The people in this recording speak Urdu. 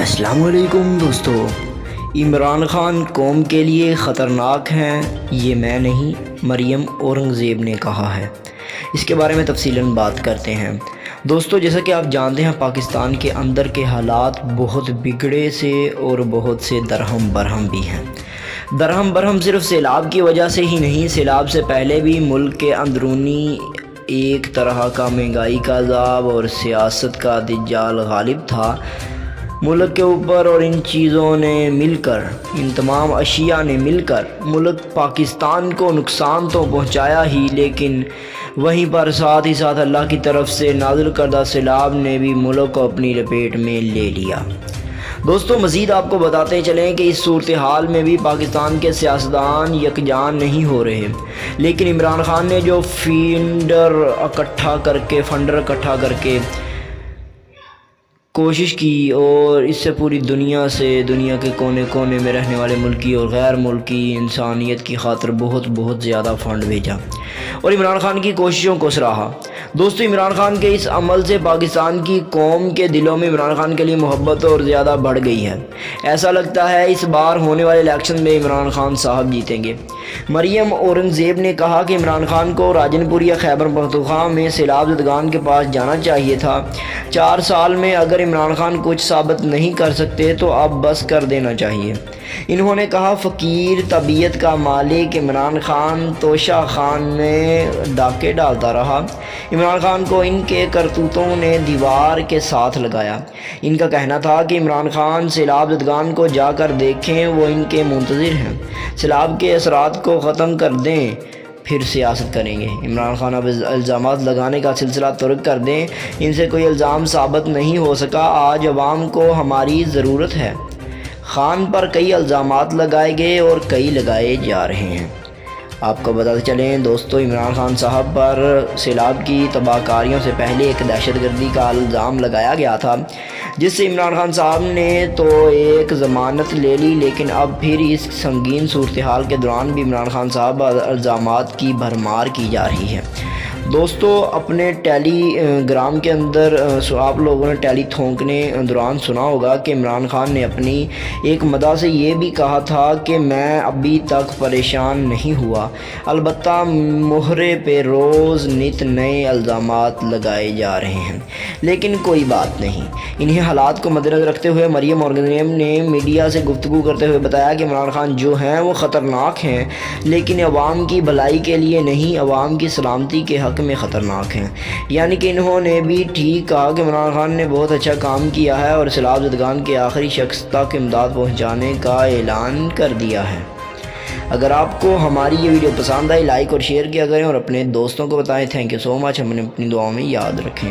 السلام علیکم دوستو، عمران خان قوم کے لیے خطرناک ہیں، یہ میں نہیں مریم اورنگزیب نے کہا ہے۔ اس کے بارے میں تفصیلاً بات کرتے ہیں۔ دوستو، جیسا کہ آپ جانتے ہیں پاکستان کے اندر کے حالات بہت بگڑے سے اور بہت سے درہم برہم بھی ہیں۔ درہم برہم صرف سیلاب کی وجہ سے ہی نہیں، سیلاب سے پہلے بھی ملک کے اندرونی ایک طرح کا مہنگائی کا عذاب اور سیاست کا دجال غالب تھا ملک کے اوپر، اور ان چیزوں نے مل کر، ان تمام اشیاء نے مل کر ملک پاکستان کو نقصان تو پہنچایا ہی، لیکن وہیں پر ساتھ ہی ساتھ اللہ کی طرف سے نازل کردہ سیلاب نے بھی ملک کو اپنی لپیٹ میں لے لیا۔ دوستو، مزید آپ کو بتاتے چلیں کہ اس صورتحال میں بھی پاکستان کے سیاستدان یکجان نہیں ہو رہے، لیکن عمران خان نے جو فنڈر اکٹھا کر کے کوشش کی اور اس سے پوری دنیا کے کونے کونے میں رہنے والے ملکی اور غیر ملکی انسانیت کی خاطر بہت زیادہ فنڈ بھیجا اور عمران خان کی کوششوں کو سراہا۔ دوستو، عمران خان کے اس عمل سے پاکستان کی قوم کے دلوں میں عمران خان کے لیے محبت اور زیادہ بڑھ گئی ہے۔ ایسا لگتا ہے اس بار ہونے والے الیکشن میں عمران خان صاحب جیتیں گے۔ مریم اورنگزیب نے کہا کہ عمران خان کو راجن پور یا خیبر پختونخوا میں سیلاب زدگان کے پاس جانا چاہیے تھا۔ 4 سال میں اگر عمران خان کچھ ثابت نہیں کر سکتے تو اب بس کر دینا چاہیے۔ انہوں نے کہا، فقیر طبیعت کا مالک عمران خان توشہ خان میں ڈاکے ڈالتا رہا۔ عمران خان کو ان کے کرتوتوں نے دیوار کے ساتھ لگایا۔ ان کا کہنا تھا کہ عمران خان سیلاب زدگان کو جا کر دیکھیں، وہ ان کے منتظر ہیں، سیلاب کے اثرات کو ختم کر دیں پھر سیاست کریں گے۔ عمران خان اب الزامات لگانے کا سلسلہ ترک کر دیں، ان سے کوئی الزام ثابت نہیں ہو سکا، آج عوام کو ہماری ضرورت ہے۔ خان پر کئی الزامات لگائے گئے اور کئی لگائے جا رہے ہیں۔ آپ کو بتاتے چلیں دوستو، عمران خان صاحب پر سیلاب کی تباہ کاریوں سے پہلے ایک دہشت گردی کا الزام لگایا گیا تھا، جس سے عمران خان صاحب نے تو ایک ضمانت لے لی، لیکن اب پھر اس سنگین صورتحال کے دوران بھی عمران خان صاحب الزامات کی بھرمار کی جا رہی ہے۔ دوستو، اپنے ٹیلی گرام کے اندر آپ لوگوں نے ٹیلی تھونکنے دوران سنا ہوگا کہ عمران خان نے اپنی ایک مداح سے یہ بھی کہا تھا کہ میں ابھی تک پریشان نہیں ہوا، البتہ مہرے پہ روز نت نئے الزامات لگائے جا رہے ہیں، لیکن کوئی بات نہیں۔ انہیں حالات کو مد نظر رکھتے ہوئے مریم اورنگزیب نے میڈیا سے گفتگو کرتے ہوئے بتایا کہ عمران خان جو ہیں وہ خطرناک ہیں، لیکن عوام کی بھلائی کے لیے نہیں، عوام کی سلامتی کے حق میں خطرناک ہیں۔ یعنی کہ انہوں نے بھی ٹھیک کہا کہ عمران خان نے بہت اچھا کام کیا ہے اور سیلاب زدگان کے آخری شخص تک امداد پہنچانے کا اعلان کر دیا ہے۔ اگر آپ کو ہماری یہ ویڈیو پسند آئی، لائک اور شیئر کیا کریں اور اپنے دوستوں کو بتائیں۔ تھینک یو سو مچ، ہم نے اپنی دعاؤں میں یاد رکھیں۔